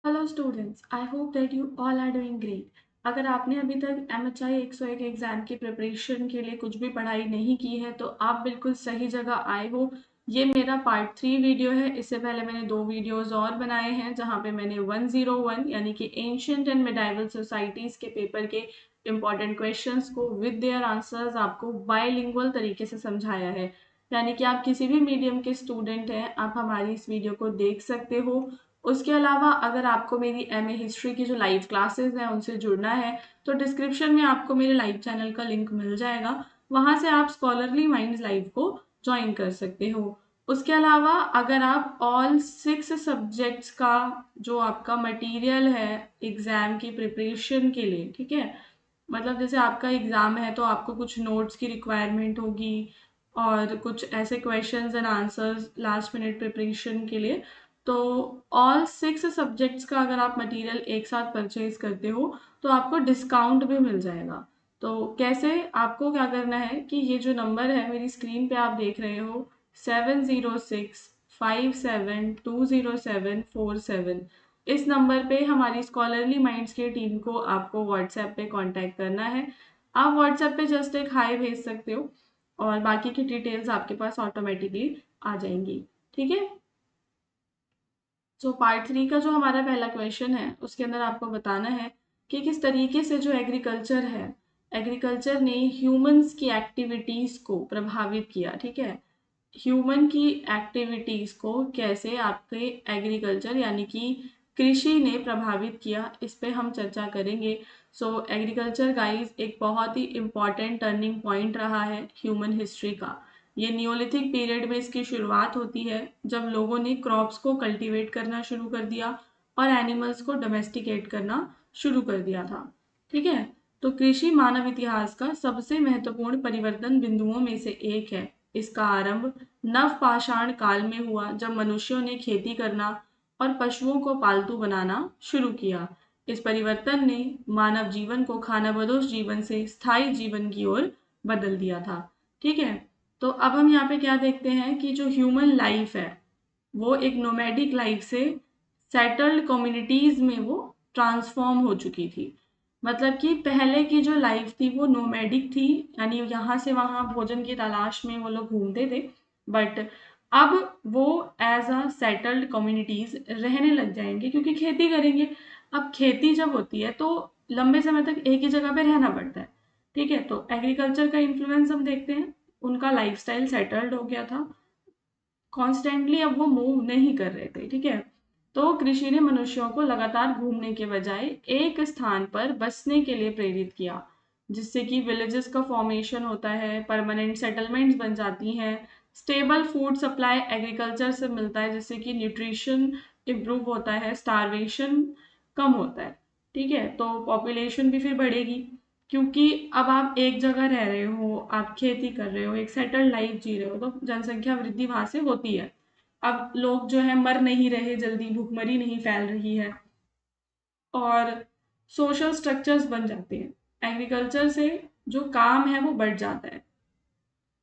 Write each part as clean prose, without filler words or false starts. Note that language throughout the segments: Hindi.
Hello students, I hope that you all are doing great. अगर आपने अभी तक MHI 101 एग्ज़ाम की प्रिपरेशन के लिए कुछ भी पढ़ाई नहीं की है तो आप बिल्कुल सही जगह आए हो। ये मेरा पार्ट 3 वीडियो है। इससे पहले मैंने 2 वीडियोस और बनाए हैं जहाँ पे मैंने 101 यानी कि एंशियंट एंड मिडाइवल सोसाइटीज़ के पेपर के इम्पॉर्टेंट क्वेश्चंस को विद देयर आंसर्स आपको बायलिंगुअल तरीके से समझाया है। यानी कि आप किसी भी मीडियम के स्टूडेंट हैं, आप हमारी इस वीडियो को देख सकते हो। उसके अलावा अगर आपको मेरी MA हिस्ट्री की जो लाइव क्लासेस हैं उनसे जुड़ना है तो डिस्क्रिप्शन में आपको मेरे लाइव चैनल का लिंक मिल जाएगा। वहाँ से आप स्कॉलरली माइंड्स लाइव को ज्वाइन कर सकते हो। उसके अलावा अगर आप ऑल 6 सब्जेक्ट्स का जो आपका मटेरियल है एग्ज़ाम की प्रिपरेशन के लिए, ठीक है, मतलब जैसे आपका एग्ज़ाम है तो आपको कुछ नोट्स की रिक्वायरमेंट होगी और कुछ ऐसे questions and answers last minute preparation के लिए। तो ऑल 6 सब्जेक्ट्स का अगर आप मटेरियल एक साथ परचेज करते हो तो आपको डिस्काउंट भी मिल जाएगा। तो कैसे, आपको क्या करना है कि ये जो नंबर है मेरी स्क्रीन पे आप देख रहे हो 7065720747, इस नंबर पे हमारी स्कॉलरली माइंड्स की टीम को आपको व्हाट्सएप पे कांटेक्ट करना है। आप व्हाट्सएप पे जस्ट एक हाय भेज सकते हो और बाकी की डिटेल्स आपके पास ऑटोमेटिकली आ जाएंगी। ठीक है। तो पार्ट 3 का जो हमारा पहला क्वेश्चन है उसके अंदर आपको बताना है कि किस तरीके से जो एग्रीकल्चर ने ह्यूमंस की एक्टिविटीज को प्रभावित किया। ठीक है, ह्यूमन की एक्टिविटीज को कैसे आपके एग्रीकल्चर यानी कि कृषि ने प्रभावित किया, इस पे हम चर्चा करेंगे। सो एग्रीकल्चर गाइस एक बहुत ही इम्पॉर्टेंट टर्निंग पॉइंट रहा है ह्यूमन हिस्ट्री का। ये नियोलिथिक पीरियड में इसकी शुरुआत होती है जब लोगों ने क्रॉप्स को कल्टीवेट करना शुरू कर दिया और एनिमल्स को डोमेस्टिकेट करना शुरू कर दिया था। ठीक है, तो कृषि मानव इतिहास का सबसे महत्वपूर्ण परिवर्तन बिंदुओं में से एक है। इसका आरंभ नवपाषाण काल में हुआ जब मनुष्यों ने खेती करना और पशुओं को पालतू बनाना शुरू किया। इस परिवर्तन ने मानव जीवन को खानाबदोश जीवन से स्थायी जीवन की ओर बदल दिया था। ठीक है, तो अब हम यहाँ पे क्या देखते हैं कि जो ह्यूमन लाइफ है वो एक नोमैडिक लाइफ से सेटल्ड कम्युनिटीज में वो ट्रांसफॉर्म हो चुकी थी। मतलब कि पहले की जो लाइफ थी वो नोमैडिक थी, यानी यहाँ से वहाँ भोजन की तलाश में वो लोग घूमते थे। बट अब वो एज अ सेटल्ड कम्युनिटीज रहने लग जाएंगे क्योंकि खेती करेंगे। अब खेती जब होती है तो लंबे समय तक एक ही जगह पे रहना पड़ता है। ठीक है, तो एग्रीकल्चर का इन्फ्लुएंस हम देखते हैं। उनका लाइफस्टाइल सेटल्ड हो गया था, कॉन्स्टेंटली अब वो मूव नहीं कर रहे थे। ठीक है, तो कृषि ने मनुष्यों को लगातार घूमने के बजाय एक स्थान पर बसने के लिए प्रेरित किया, जिससे कि विलेजेस का फॉर्मेशन होता है, परमानेंट सेटलमेंट्स बन जाती हैं, स्टेबल फूड सप्लाई एग्रीकल्चर से मिलता है जिससे कि न्यूट्रिशन इम्प्रूव होता है, स्टारवेशन कम होता है। ठीक है, तो पॉपुलेशन भी फिर बढ़ेगी क्योंकि अब आप एक जगह रह रहे हो, आप खेती कर रहे हो, एक सेटल्ड लाइफ जी रहे हो, तो जनसंख्या वृद्धि वहां से होती है। अब लोग जो है मर नहीं रहे जल्दी, भुखमरी नहीं फैल रही है और सोशल स्ट्रक्चर्स बन जाते हैं। एग्रीकल्चर से जो काम है वो बढ़ जाता है,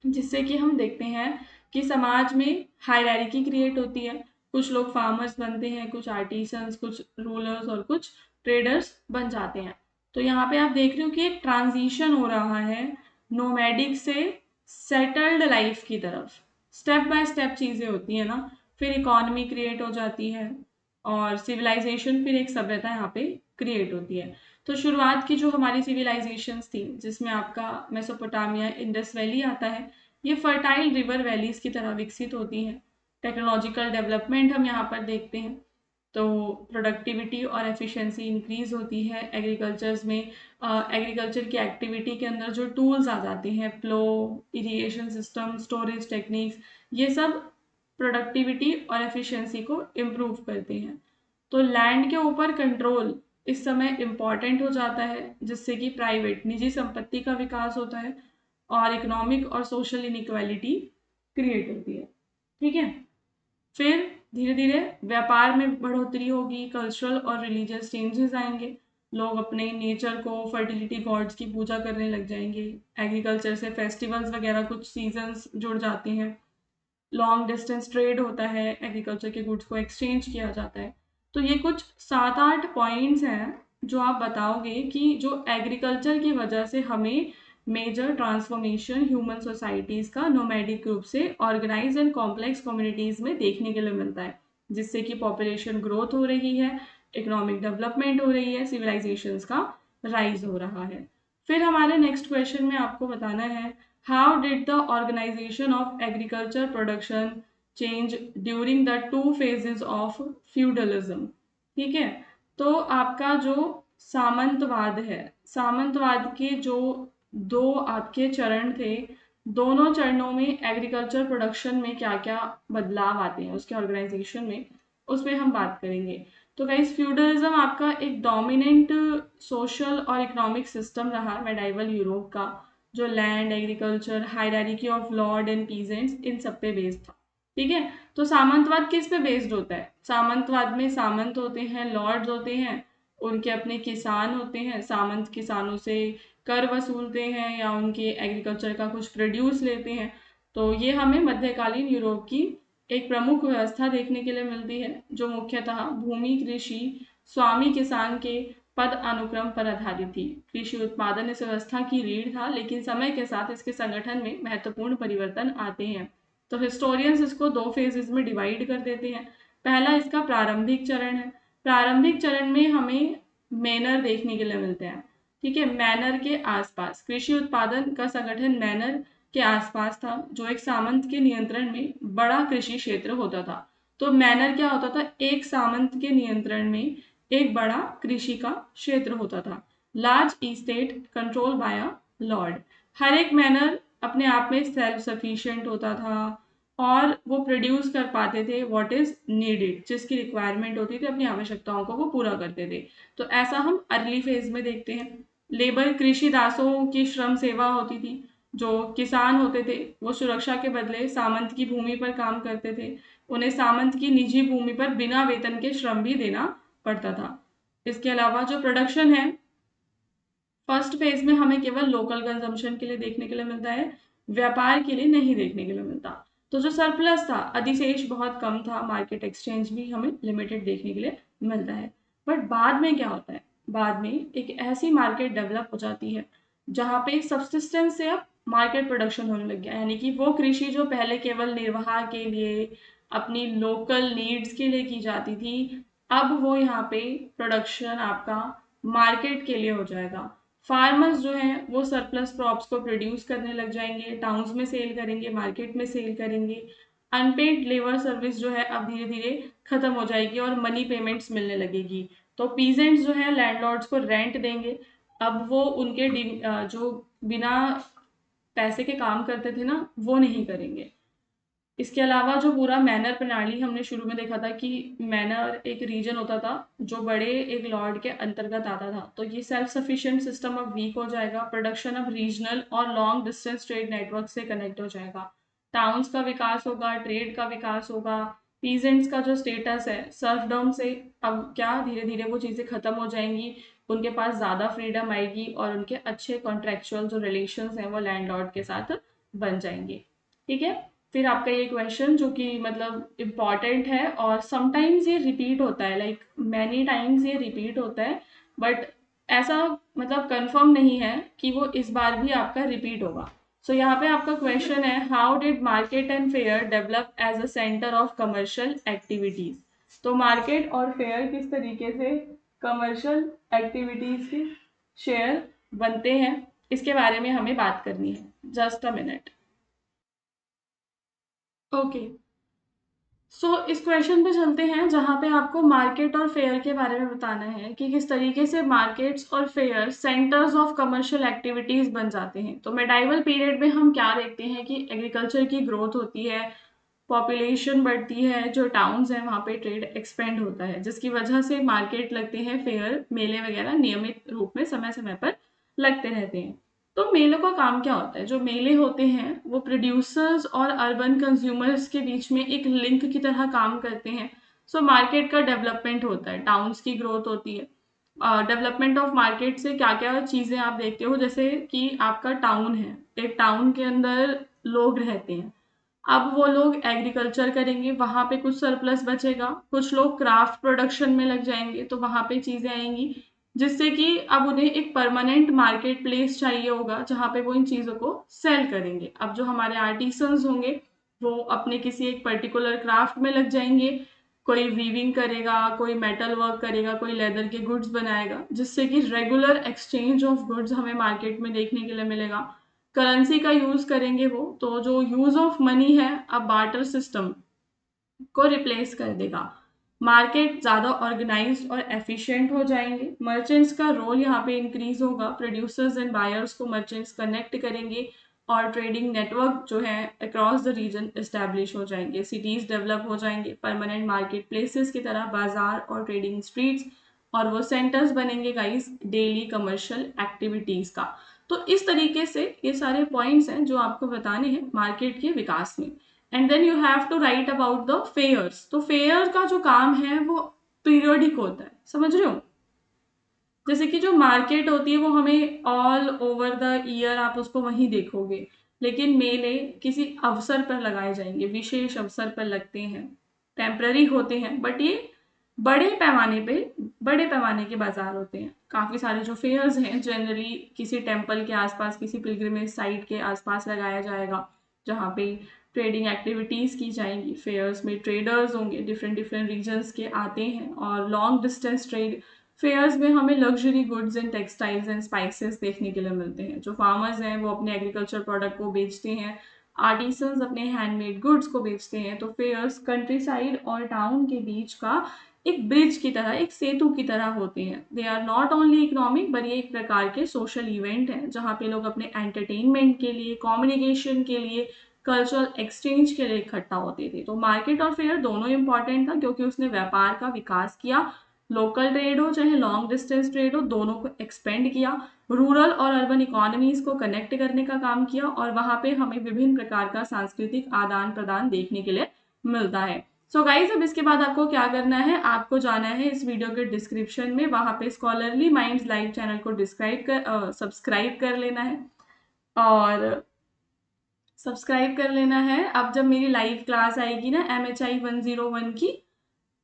जिससे कि हम देखते हैं कि समाज में हायरार्की क्रिएट होती है। कुछ लोग फार्मर्स बनते हैं, कुछ आर्टिसंस, कुछ रूलर्स और कुछ ट्रेडर्स बन जाते हैं। तो यहाँ पे आप देख रहे हो कि एक ट्रांजिशन हो रहा है नोमैडिक से सेटल्ड लाइफ की तरफ। स्टेप बाय स्टेप चीज़ें होती है ना, फिर इकोनॉमी क्रिएट हो जाती है और सिविलाइजेशन, फिर एक सभ्यता यहाँ पे क्रिएट होती है। तो शुरुआत की जो हमारी सिविलाइजेशंस थी जिसमें आपका मेसोपोटामिया, इंडस वैली आता है, ये फर्टाइल रिवर वैलीज की तरह विकसित होती हैं। टेक्नोलॉजिकल डेवलपमेंट हम यहाँ पर देखते हैं, तो प्रोडक्टिविटी और एफिशिएंसी इंक्रीज होती है एग्रीकल्चर्स में। एग्रीकल्चर की एक्टिविटी के अंदर जो टूल्स आ जाते हैं, प्लो, इरिगेशन सिस्टम, स्टोरेज टेक्निक्स, ये सब प्रोडक्टिविटी और एफिशिएंसी को इम्प्रूव करते हैं। तो लैंड के ऊपर कंट्रोल इस समय इम्पॉर्टेंट हो जाता है जिससे कि प्राइवेट निजी संपत्ति का विकास होता है और इकोनॉमिक और सोशल इनइक्वालिटी क्रिएट होती है। ठीक है, फिर धीरे धीरे व्यापार में बढ़ोतरी होगी, कल्चरल और रिलीजियस चेंजेस आएंगे, लोग अपने नेचर को, फर्टिलिटी गॉड्स की पूजा करने लग जाएंगे। एग्रीकल्चर से फेस्टिवल्स वगैरह कुछ सीजन्स जुड़ जाते हैं, लॉन्ग डिस्टेंस ट्रेड होता है, एग्रीकल्चर के गुड्स को एक्सचेंज किया जाता है। तो ये कुछ 7-8 पॉइंट्स हैं जो आप बताओगे कि जो एग्रीकल्चर की वजह से हमें मेजर ट्रांसफॉर्मेशन ह्यूमन सोसाइटीज का नोमैडिक रूप से ऑर्गेनाइज एंड कॉम्प्लेक्स कम्युनिटीज में देखने के लिए मिलता है, जिससे कि पॉपुलेशन ग्रोथ हो रही है, इकोनॉमिक डेवलपमेंट हो रही है, सिविलाइजेशंस का राइज हो रहा है। फिर हमारे नेक्स्ट क्वेश्चन में आपको बताना है, how did the organisation of agriculture production change during the two phases of feudalism. ठीक है, तो आपका जो सामंतवाद है, सामंतवाद के जो दो आपके चरण थे, दोनों चरणों में एग्रीकल्चर प्रोडक्शन में क्या क्या बदलाव आते हैं उसके ऑर्गेनाइजेशन में, उस पर हम बात करेंगे। तो गाइस, फ्यूडलिज्म आपका एक डोमिनेंट सोशल और इकोनॉमिक सिस्टम रहा मेडाइवल यूरोप का, जो land, agriculture, hierarchy of lord and peasants, इन सब पे बेस्ड था। ठीक है, तो सामंतवाद किस पे बेस्ड होता है? सामंतवाद में सामंत होते हैं, लॉर्ड्स होते हैं, उनके अपने किसान होते हैं, सामंत किसानों से कर वसूलते हैं या उनके एग्रीकल्चर का कुछ प्रोड्यूस लेते हैं। तो ये हमें मध्यकालीन यूरोप की एक प्रमुख व्यवस्था देखने के लिए मिलती है, जो मुख्यतः भूमि कृषि स्वामी किसान के पद अनुक्रम पर आधारित थी। कृषि उत्पादन इस व्यवस्था की रीढ़ था, लेकिन समय के साथ इसके संगठन में महत्वपूर्ण परिवर्तन आते हैं। तो हिस्टोरियंस इसको दो फेजेस में डिवाइड कर देते हैं। पहला इसका प्रारंभिक चरण है। प्रारंभिक चरण में हमें मैनर देखने के लिए मिलते हैं। ठीक है, मैनर के आसपास कृषि उत्पादन का संगठन मैनर के आसपास था, जो एक सामंत के नियंत्रण में बड़ा कृषि क्षेत्र होता था। तो मैनर क्या होता था? एक सामंत के नियंत्रण में एक बड़ा कृषि का क्षेत्र होता था। Large estate control by a lord. हर एक मैनर अपने आप में सेल्फ सफिशिएंट होता था और वो प्रोड्यूस कर पाते थे व्हाट इज नीडेड, जिसकी रिक्वायरमेंट होती थी, अपनी आवश्यकताओं को वो पूरा करते थे। तो ऐसा हम अर्ली फेज में देखते हैं। लेबर कृषि दासों की श्रम सेवा होती थी। जो किसान होते थे वो सुरक्षा के बदले सामंत की भूमि पर काम करते थे। उन्हें सामंत की निजी भूमि पर बिना वेतन के श्रम भी देना पड़ता था। इसके अलावा जो प्रोडक्शन है, फर्स्ट फेज में हमें केवल लोकल कंजम्पशन के लिए देखने के लिए मिलता है, व्यापार के लिए नहीं देखने के लिए मिलता। तो जो सरप्लस था, अधिशेष बहुत कम था, मार्केट एक्सचेंज भी हमें लिमिटेड देखने के लिए मिलता है। बट बाद में क्या होता है? बाद में एक ऐसी मार्केट डेवलप हो जाती है जहाँ पे सब्सिस्टेंस से अब मार्केट प्रोडक्शन होने लग गया, यानी कि वो कृषि जो पहले केवल निर्वाह के लिए, अपनी लोकल नीड्स के लिए की जाती थी, अब वो यहाँ पे प्रोडक्शन आपका मार्केट के लिए हो जाएगा। फार्मर्स जो हैं वो सरप्लस क्रॉप्स को प्रोड्यूस करने लग जाएंगे, टाउन्स में सेल करेंगे, मार्केट में सेल करेंगे। अनपेड लेबर सर्विस जो है अब धीरे धीरे खत्म हो जाएगी और मनी पेमेंट्स मिलने लगेगी। तो पीजेंट्स जो है लैंडलॉर्ड्स को रेंट देंगे। अब वो उनके जो बिना पैसे के काम करते थे ना, वो नहीं करेंगे। इसके अलावा जो पूरा मैनर प्रणाली हमने शुरू में देखा था कि मैनर एक रीजन होता था जो बड़े एक लॉर्ड के अंतर्गत आता था, तो ये सेल्फ सफिशिएंट सिस्टम अब वीक हो जाएगा। प्रोडक्शन अब रीजनल और लॉन्ग डिस्टेंस ट्रेड नेटवर्क से कनेक्ट हो जाएगा। टाउन्स का विकास होगा, ट्रेड का विकास होगा। पीजेंट्स का जो स्टेटस है सर्फडम से, अब क्या धीरे धीरे वो चीज़ें खत्म हो जाएंगी। उनके पास ज़्यादा फ्रीडम आएगी और उनके अच्छे कॉन्ट्रेक्चुअल जो रिलेशंस हैं वो लैंडलॉर्ड के साथ बन जाएंगे। ठीक है, फिर आपका ये क्वेश्चन जो कि मतलब इम्पॉर्टेंट है और समटाइम्स ये रिपीट होता है, लाइक मैनी टाइम्स ये रिपीट होता है, बट ऐसा मतलब कंफर्म नहीं है कि वो इस बार भी आपका रिपीट होगा। सो यहाँ पे आपका क्वेश्चन है, how did market and fair develop as a centre of commercial activities. तो मार्केट और फेयर किस तरीके से कमर्शियल एक्टिविटीज के शेयर बनते हैं, इसके बारे में हमें बात करनी है। Just a minute. ओके, सो इस क्वेश्चन पे चलते हैं जहाँ पे आपको मार्केट और फेयर के बारे में बताना है कि किस तरीके से मार्केट्स और fair centres of commercial activities बन जाते हैं। तो मेडाइवल पीरियड में हम क्या देखते हैं कि एग्रीकल्चर की ग्रोथ होती है, पॉपुलेशन बढ़ती है, जो टाउन्स हैं वहाँ पे ट्रेड एक्सपेंड होता है, जिसकी वजह से मार्केट लगते हैं, फेयर मेले वगैरह नियमित रूप में समय समय पर लगते रहते हैं। तो मेलों का काम क्या होता है? जो मेले होते हैं वो प्रोड्यूसर्स और अर्बन कंज्यूमर्स के बीच में एक लिंक की तरह काम करते हैं। सो मार्केट का डेवलपमेंट होता है, टाउन्स की ग्रोथ होती है। डेवलपमेंट ऑफ मार्केट से क्या क्या चीज़ें आप देखते हो, जैसे कि आपका टाउन है, एक टाउन के अंदर लोग रहते हैं। अब वो लोग एग्रीकल्चर करेंगे, वहां पे कुछ सरप्लस बचेगा, कुछ लोग क्राफ्ट प्रोडक्शन में लग जाएंगे, तो वहां पे चीजें आएंगी, जिससे कि अब उन्हें एक परमानेंट मार्केट प्लेस चाहिए होगा जहां पे वो इन चीजों को सेल करेंगे। अब जो हमारे आर्टिसंस होंगे वो अपने किसी एक पर्टिकुलर क्राफ्ट में लग जाएंगे, कोई वीविंग करेगा, कोई मेटल वर्क करेगा, कोई लेदर के गुड्स बनाएगा, जिससे कि रेगुलर एक्सचेंज ऑफ गुड्स हमें मार्केट में देखने के लिए मिलेगा। करेंसी का यूज करेंगे वो, तो जो यूज ऑफ मनी है अब बार्टर सिस्टम को रिप्लेस कर देगा। मार्केट ज़्यादा ऑर्गेनाइज्ड और एफिशिएंट हो जाएंगे। मर्चेंट्स का रोल यहाँ पे इंक्रीज होगा, प्रोड्यूसर्स एंड बायर्स को मर्चेंट्स कनेक्ट करेंगे और ट्रेडिंग नेटवर्क जो है अक्रॉस द रीजन इस्टेब्लिश हो जाएंगे। सिटीज डेवलप हो जाएंगे, परमानेंट मार्केट प्लेसेस की तरह बाजार और ट्रेडिंग स्ट्रीट्स, और वो सेंटर्स बनेंगे गाइस डेली कमर्शियल एक्टिविटीज का। तो इस तरीके से ये सारे पॉइंट्स हैं जो आपको बताने हैं मार्केट के विकास में। And then you have to write about the fairs. तो फेयर का जो काम है वो पीरियोडिक होता है, समझ रहे हो? जैसे कि जो मार्केट होती है वो हमें ऑल ओवर द ईयर आप उसको वहीं देखोगे, लेकिन मेले किसी अवसर पर लगाए जाएंगे, विशेष अवसर पर लगते हैं, टेम्पररी होते हैं, बट ये बड़े पैमाने पे, बड़े पैमाने के बाजार होते हैं। काफी सारे जो फेयर्स हैं जनरली किसी टेम्पल के आसपास, किसी पिलग्रिमेज साइट के आसपास लगाया जाएगा, जहाँ पे ट्रेडिंग एक्टिविटीज की जाएंगी। फेयर्स में ट्रेडर्स होंगे, डिफरेंट डिफरेंट रीजन्स के आते हैं, और लॉन्ग डिस्टेंस ट्रेड फेयर्स में हमें luxury goods and textiles and spices देखने के लिए मिलते हैं। जो फार्मर्स हैं वो अपने एग्रीकल्चर प्रोडक्ट को बेचते हैं, आर्टिसंस अपने हैंडमेड गुड्स को बेचते हैं। तो फेयर्स कंट्री साइड और टाउन के बीच का एक ब्रिज की तरह, एक सेतु की तरह होते हैं। They are not only economic, पर ये एक प्रकार के सोशल इवेंट हैं जहाँ पे लोग अपने एंटरटेनमेंट के लिए, कम्युनिकेशन के लिए, कल्चरल एक्सचेंज के लिए इकट्ठा होते थे। तो मार्केट और फेयर दोनों इंपॉर्टेंट था, क्योंकि उसने व्यापार का विकास किया। लोकल ट्रेड हो चाहे लॉन्ग डिस्टेंस ट्रेड हो, दोनों को एक्सपेंड किया, रूरल और अर्बन इकोनॉमीज को कनेक्ट करने का काम किया, और वहां पे हमें विभिन्न प्रकार का सांस्कृतिक आदान प्रदान देखने के लिए मिलता है। सो गाइज, अब इसके बाद आपको क्या करना है, आपको जाना है इस वीडियो के डिस्क्रिप्शन में, वहां पे स्कॉलरली माइंड्स लाइव चैनल को सब्सक्राइब कर लेना है, और सब्सक्राइब कर लेना है। अब जब मेरी लाइव क्लास आएगी ना MHI 101 की,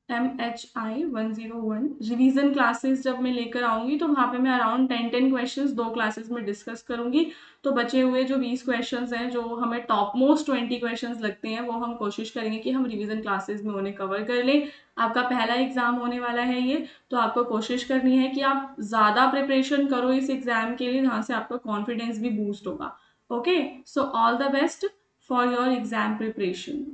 MHI 101 रिवीजन क्लासेस जब मैं लेकर आऊंगी, तो वहां पे मैं अराउंड 10 क्वेश्चंस दो क्लासेस में डिस्कस करूंगी। तो बचे हुए जो 20 क्वेश्चंस हैं, जो हमें टॉप मोस्ट 20 क्वेश्चंस लगते हैं, वो हम कोशिश करेंगे कि हम रिवीजन क्लासेस में उन्हें कवर कर लें। आपका पहला एग्जाम होने वाला है ये, तो आपको कोशिश करनी है कि आप ज़्यादा प्रिपरेशन करो इस एग्जाम के लिए, जहाँ से आपका कॉन्फिडेंस भी बूस्ट होगा। Okay, so all the best for your exam preparation.